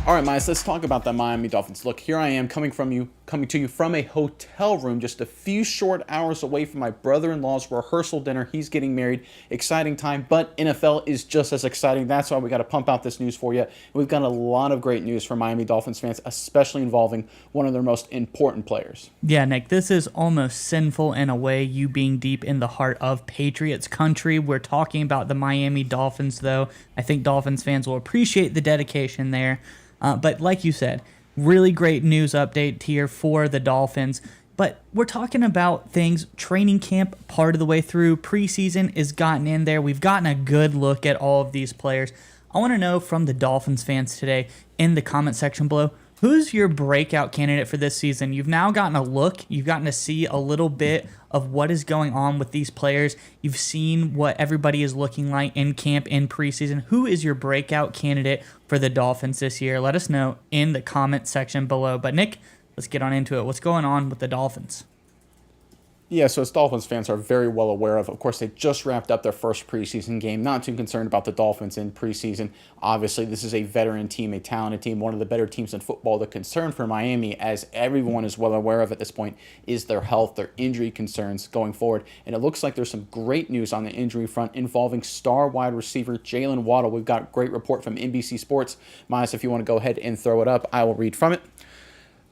All right, Miles, let's talk about the Miami Dolphins. Look, here I am coming to you from a hotel room just a few short hours away from my brother-in-law's rehearsal dinner. He's getting married. Exciting time, but NFL is just as exciting. That's why we got to pump out this news for you. We've got a lot of great news for Miami Dolphins fans, especially involving one of their most important players. Yeah, Nick, this is almost sinful in a way, you being deep in the heart of Patriots country. We're talking about the Miami Dolphins, though. I think Dolphins fans will appreciate the dedication there. But like you said, really great news update here for the Dolphins. But we're talking about things, training camp part of the way through, preseason is gotten in there. We've gotten a good look at all of these players. I want to know from the Dolphins fans today in the comment section below, who's your breakout candidate for this season? You've now gotten a look. You've gotten to see a little bit of what is going on with these players. You've seen what everybody is looking like in camp, in preseason. Who is your breakout candidate for the Dolphins this year? Let us know in the comment section below. But Nick, let's get on into it. What's going on with the Dolphins? Yeah, so as Dolphins fans are very well aware of course, they just wrapped up their first preseason game. Not too concerned about the Dolphins in preseason. Obviously, this is a veteran team, a talented team, one of the better teams in football. The concern for Miami, as everyone is well aware of at this point, is their health, their injury concerns going forward. And it looks like there's some great news on the injury front involving star wide receiver Jalen Waddle. We've got a great report from NBC Sports. Miles, if you want to go ahead and throw it up, I will read from it.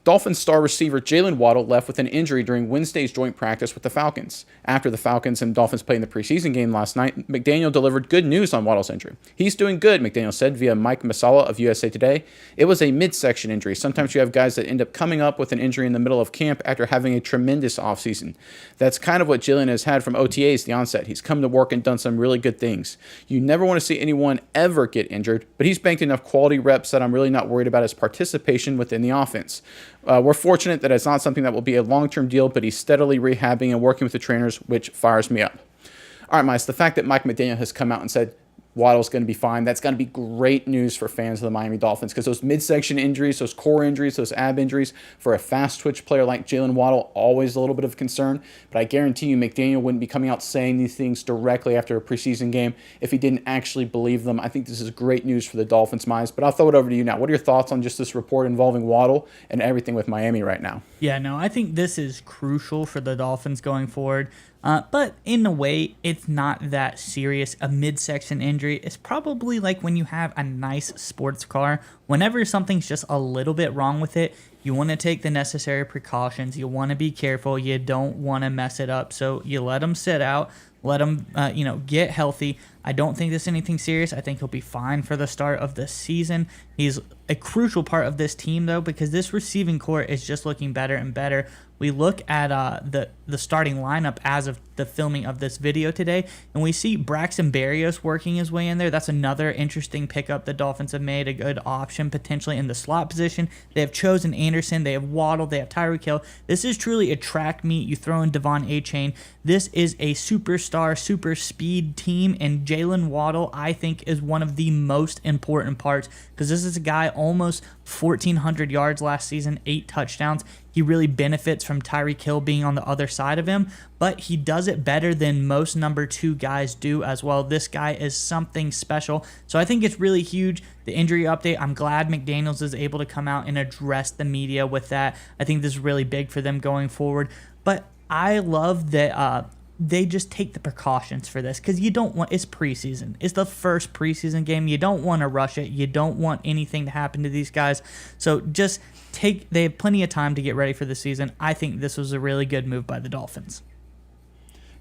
Dolphins star receiver Jalen Waddle left with an injury during Wednesday's joint practice with the Falcons. After the Falcons and Dolphins played in the preseason game last night, McDaniel delivered good news on Waddle's injury. "He's doing good," McDaniel said via Mike Masala of USA Today. "It was a midsection injury. Sometimes you have guys that end up coming up with an injury in the middle of camp after having a tremendous offseason. That's kind of what Jalen has had from OTAs the onset. He's come to work and done some really good things. You never want to see anyone ever get injured, but he's banked enough quality reps that I'm really not worried about his participation within the offense. We're fortunate that it's not something that will be a long-term deal, but he's steadily rehabbing and working with the trainers, which fires me up." All right, Miles, the fact that Mike McDaniel has come out and said Waddle's going to be fine, that's going to be great news for fans of the Miami Dolphins, because those midsection injuries, those core injuries, those ab injuries, for a fast-twitch player like Jalen Waddle, always a little bit of concern. But I guarantee you McDaniel wouldn't be coming out saying these things directly after a preseason game if he didn't actually believe them. I think this is great news for the Dolphins, Miles. But I'll throw it over to you now. What are your thoughts on just this report involving Waddle and everything with Miami right now? Yeah, no, I think this is crucial for the Dolphins going forward. But in a way, it's not that serious. A midsection injury is probably like when you have a nice sports car. Whenever something's just a little bit wrong with it, you want to take the necessary precautions. You want to be careful. You don't want to mess it up. So you let them sit out. Let him, get healthy. I don't think this is anything serious. I think he'll be fine for the start of the season. He's a crucial part of this team, though, because this receiving core is just looking better and better. We look at the starting lineup as of the filming of this video today, and we see Braxton Berrios working his way in there. That's another interesting pickup the Dolphins have made, a good option potentially in the slot position. They have chosen Anderson. They have Waddle. They have Tyreek Hill. This is truly a track meet. You throw in Devon Achane. This is a superstar, super speed team, and Jalen Waddle, I think, is one of the most important parts, because this is a guy almost 1,400 yards last season, 8 touchdowns. He really benefits from Tyreek Hill being on the other side of him, but he does it better than most number 2 guys do as well. This guy is something special. So I think it's really huge. The injury update, I'm glad McDaniels is able to come out and address the media with that. I think this is really big for them going forward. But I love that they just take the precautions for this, because you don't want, it's preseason. It's the first preseason game. You don't want to rush it. You don't want anything to happen to these guys. So just they have plenty of time to get ready for the season. I think this was a really good move by the Dolphins.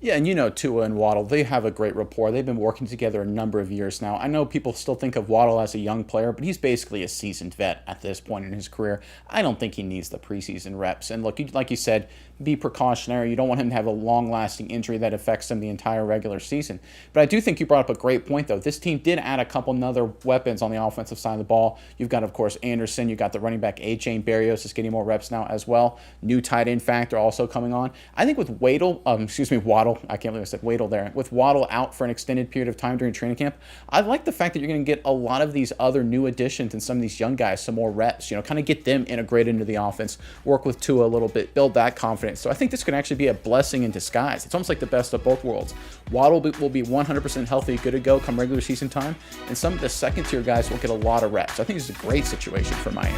Yeah, and Tua and Waddle, they have a great rapport. They've been working together a number of years now. I know people still think of Waddle as a young player, but he's basically a seasoned vet at this point in his career. I don't think he needs the preseason reps. And look, like you said, be precautionary. You don't want him to have a long-lasting injury that affects him the entire regular season. But I do think you brought up a great point, though. This team did add a couple other weapons on the offensive side of the ball. You've got, of course, Anderson. You've got the running back Achane. Berrios is getting more reps now as well. New tight end factor also coming on. I think with Waddle, Waddle, I can't believe I said Waddle there, with Waddle out for an extended period of time during training camp, I like the fact that you're going to get a lot of these other new additions and some of these young guys some more reps, kind of get them integrated into the offense, work with Tua a little bit, build that confidence. So I think this can actually be a blessing in disguise. It's almost like the best of both worlds. Waddle will be 100% healthy, good to go come regular season time, and some of the second-tier guys will get a lot of reps. I think this is a great situation for Miami.